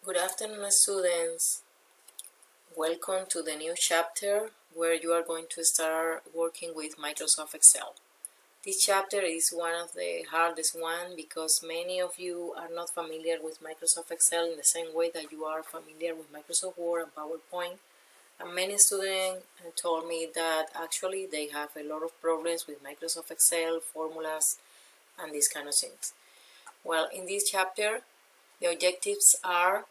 Good afternoon, students. Welcome to the new chapter where you are going to start working with Microsoft Excel. This chapter is one of the hardest one because many of you are not familiar with Microsoft Excel in the same way that you are familiar with Microsoft Word and PowerPoint. And many students told me that actually they have a lot of problems with Microsoft Excel, formulas, and these kind of things. Well, in this chapter, the objectives are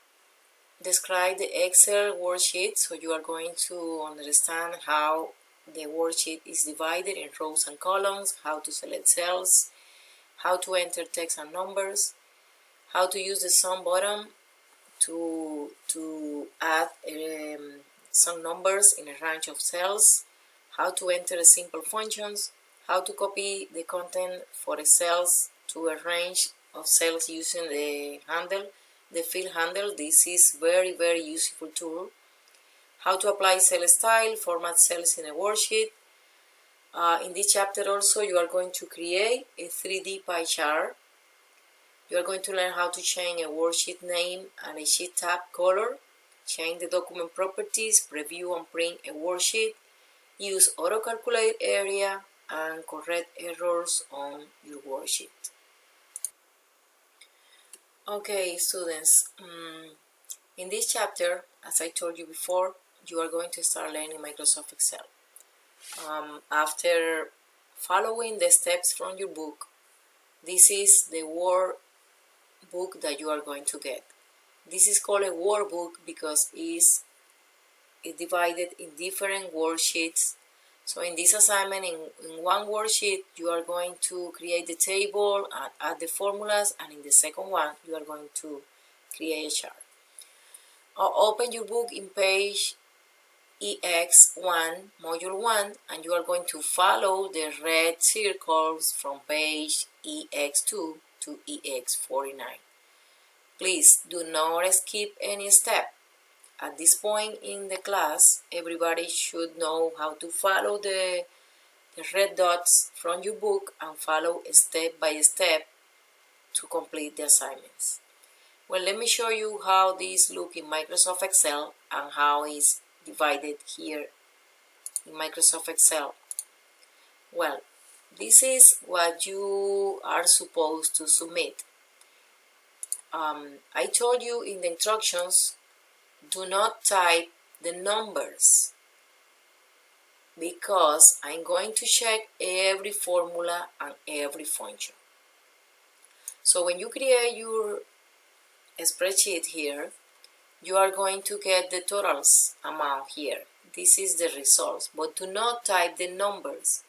describe the Excel worksheet, so you are going to understand how the worksheet is divided in rows and columns, how to select cells, how to enter text and numbers, how to use the sum button to add some numbers in a range of cells, how to enter simple functions, how to copy the content for the cells to a range of cells using the handle. The fill handle, this is very useful tool. How to apply cell style, format cells in a worksheet. In this chapter also you are going to create a 3D pie chart. You are going to learn how to change a worksheet name and a sheet tab color, change the document properties, preview and print a worksheet, use auto calculate area, and correct errors on your worksheet. Okay, students, in this chapter, as I told you before, you are going to start learning Microsoft Excel. After following the steps from your book, this is the workbook that you are going to get. This is called a workbook because it's divided in different worksheets. So in this assignment, in one worksheet, you are going to create the table and add the formulas, and in the second one, you are going to create a chart. Open your book in page EX1, module 1, and you are going to follow the red circles from page EX2 to EX49. Please do not skip any step. At this point in the class, everybody should know how to follow the red dots from your book and follow step by step to complete the assignments. Well, let me show you how these look in Microsoft Excel and how it's divided here in Microsoft Excel. Well, this is what you are supposed to submit. I told you in the instructions, do not type the numbers because I'm going to check every formula and every function. So when you create your spreadsheet here, you are going to get the totals amount here. This is the results, but do not type the numbers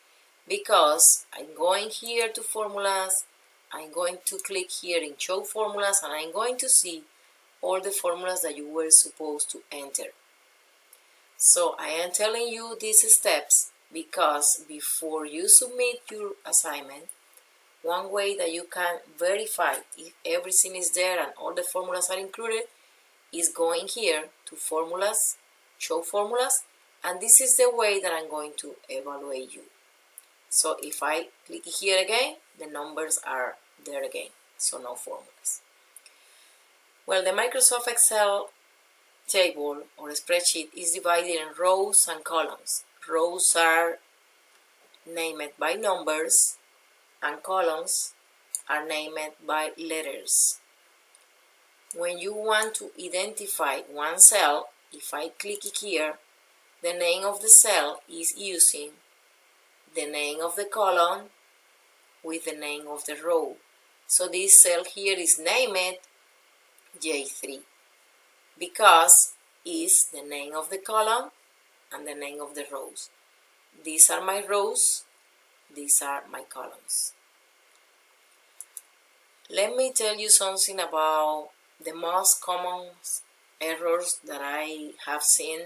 because I'm going here to formulas, I'm going to click here in show formulas, and I'm going to see all the formulas that you were supposed to enter. So I am telling you these steps because before you submit your assignment, one way that you can verify if everything is there and all the formulas are included is going here to formulas, show formulas, and this is the way that I'm going to evaluate you. So if I click here again, the numbers are there again, so no formulas. Well, the Microsoft Excel table or spreadsheet is divided in rows and columns. Rows are named by numbers and columns are named by letters. When you want to identify one cell, if I click here, the name of the cell is using the name of the column with the name of the row. So this cell here is named J3 because it's the name of the column and the name of the rows. These are my rows, these are my columns. Let me tell you something about the most common errors that I have seen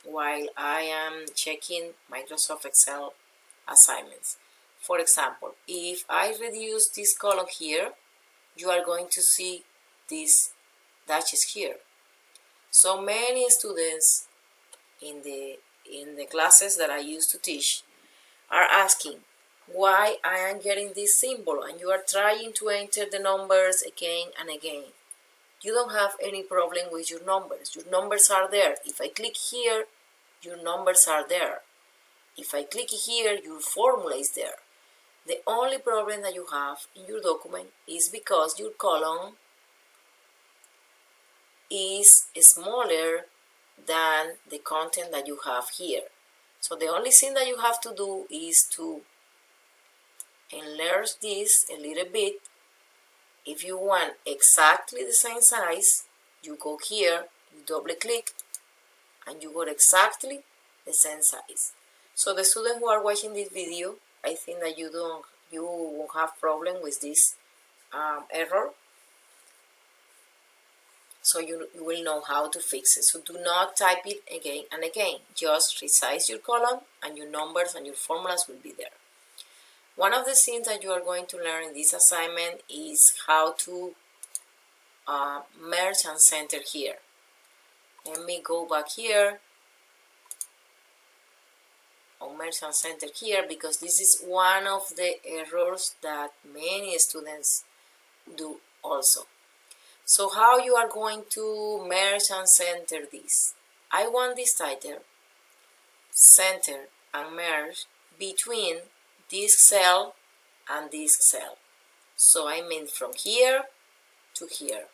while I am checking Microsoft Excel assignments. For example, if I reduce this column here, you are going to see these dashes here. So many students in the classes that I used to teach are asking why I am getting this symbol, and you are trying to enter the numbers again and again. you don't have any problem with your numbers. Your numbers are there. If I click here, your numbers are there. If I click here, your formula is there. The only problem that you have in your document is because your column is smaller than the content that you have here. So the only thing that you have to do is to enlarge this a little bit. If you want exactly the same size, you go here, you double click, and you got exactly the same size. So the students who are watching this video, I think that you won't have problem with this error. So you will know how to fix it. So do not type it again and again. Just resize your column and your numbers and your formulas will be there. One of the things that you are going to learn in this assignment is how to merge and center here. Let me go back here on merge and center here, because this is one of the errors that many students do also. So how you are going to merge and center this? I want this title, center and merge between this cell and this cell. So I mean from here to here.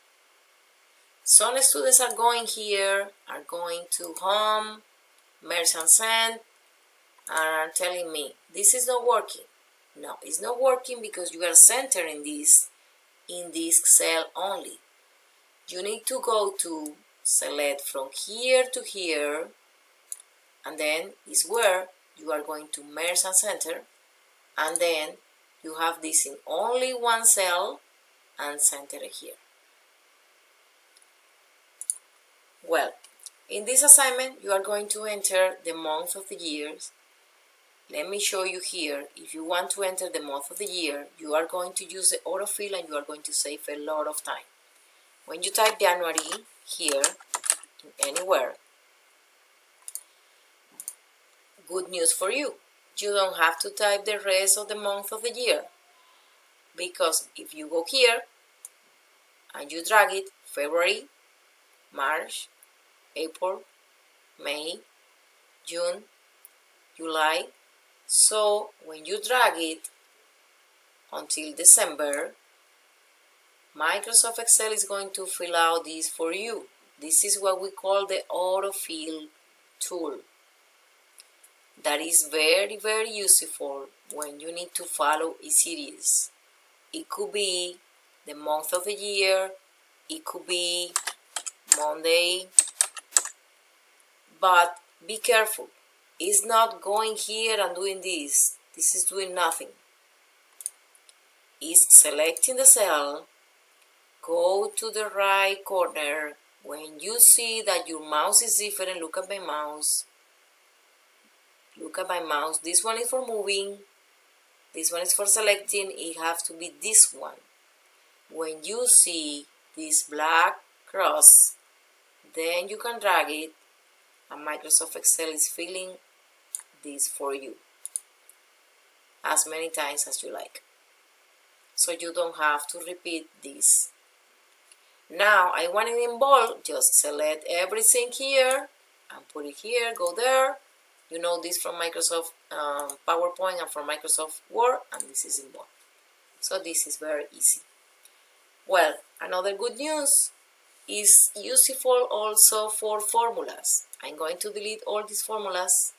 Some students are going here, are going to home, merge and send, and are telling me, this is not working. No, it's not working because you are centering this in this cell only. You need to go to select from here to here, and then is where you are going to merge and center, and then you have this in only one cell and center it here. Well, in this assignment you are going to enter the month of the years. Let me show you here. If you want to enter the month of the year, you are going to use the autofill and you are going to save a lot of time. When you type January here, anywhere, good news for you. You don't have to type the rest of the month of the year, because if you go here and you drag it, February, March, April, May, June, July. So when you drag it until December, Microsoft Excel is going to fill out this for you. This is what we call the autofill tool. That is very, very useful when you need to follow a series. It could be the month of the year, it could be Monday, but be careful. It's not going here and doing this. This is doing nothing. It's selecting the cell, go to the right corner. When you see that your mouse is different, look at my mouse. Look at my mouse. This one is for moving. This one is for selecting. It has to be this one. When you see this black cross, then you can drag it, and Microsoft Excel is filling this for you as many times as you like. So you don't have to repeat this. Now I want it in bold. Just select everything here and put it here, go there. You know this from Microsoft PowerPoint and from Microsoft Word, and this is in bold. So this is very easy. Well, another good news is useful also for formulas. I'm going to delete all these formulas.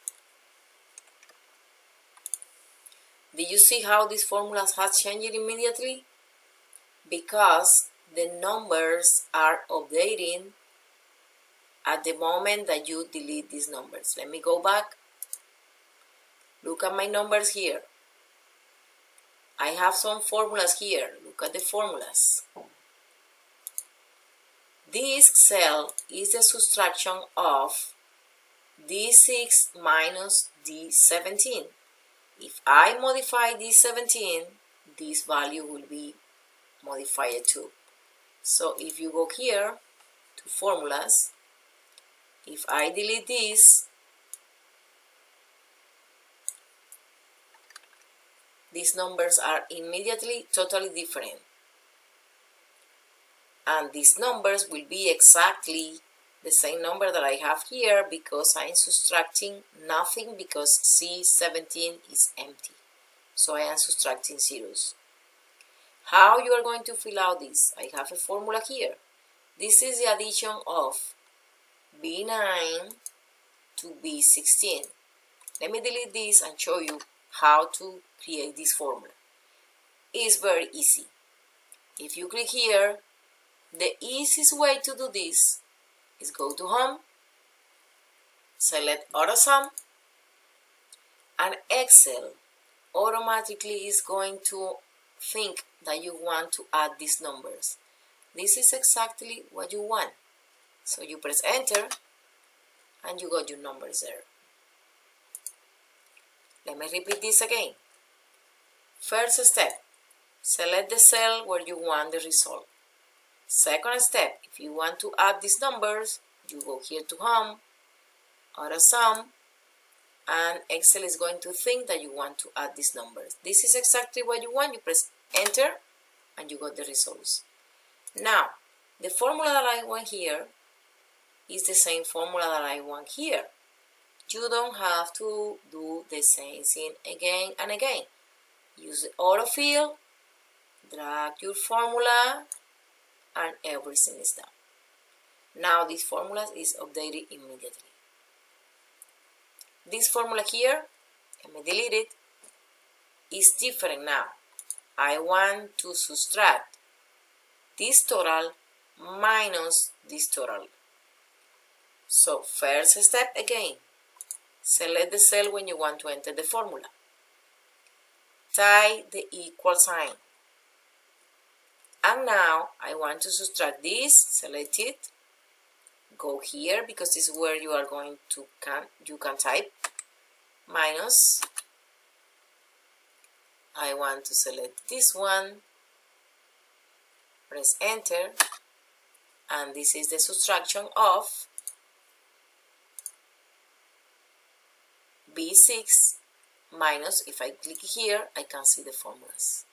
Did you see how these formulas have changed immediately? Because the numbers are updating at the moment that you delete these numbers. Let me go back. Look at my numbers here. I have some formulas here. Look at the formulas. This cell is the subtraction of D6 minus D17. If I modify D17, this value will be modified too. So if you go here to formulas, if I delete this, these numbers are immediately totally different. And these numbers will be exactly the same number that I have here because I'm subtracting nothing because C17 is empty. So I am subtracting zeros. How you are going to fill out this? I have a formula here. This is the addition of B9 to B16. Let me delete this and show you how to create this formula. It's very easy. If you click here, the easiest way to do this is go to Home, select AutoSum, and Excel automatically is going to think that you want to add these numbers. This is exactly what you want. So you press Enter, and you got your numbers there. Let me repeat this again. First step, select the cell where you want the result. Second step, if you want to add these numbers, you go here to Home, AutoSum, and Excel is going to think that you want to add these numbers. This is exactly what you want. You press Enter, and you got the results. Now, the formula that I want here is the same formula that I want here. You don't have to do the same thing again and again. Use the autofill, drag your formula, and everything is done. Now this formula is updated immediately. This formula here, let me delete it, is different now. I want to subtract this total minus this total. So first step again, select the cell when you want to enter the formula. Type the equal sign. And now I want to subtract this, select it, go here because this is where you are going to you can type minus. I want to select this one, press Enter, and this is the subtraction of B6 minus, if I click here, I can see the formulas.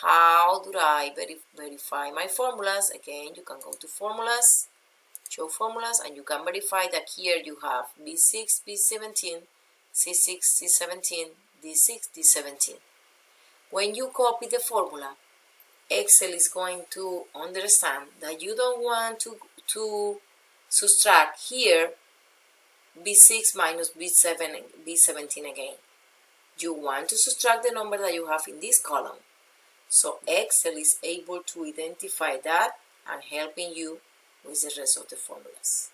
How do I verify my formulas? Again, you can go to Formulas, Show Formulas, and you can verify that here you have B6, B17, C6, C17, D6, D17. When you copy the formula, Excel is going to understand that you don't want to subtract here B6 minus B17 again. You want to subtract the number that you have in this column. So Excel is able to identify that and helping you with the rest of the formulas.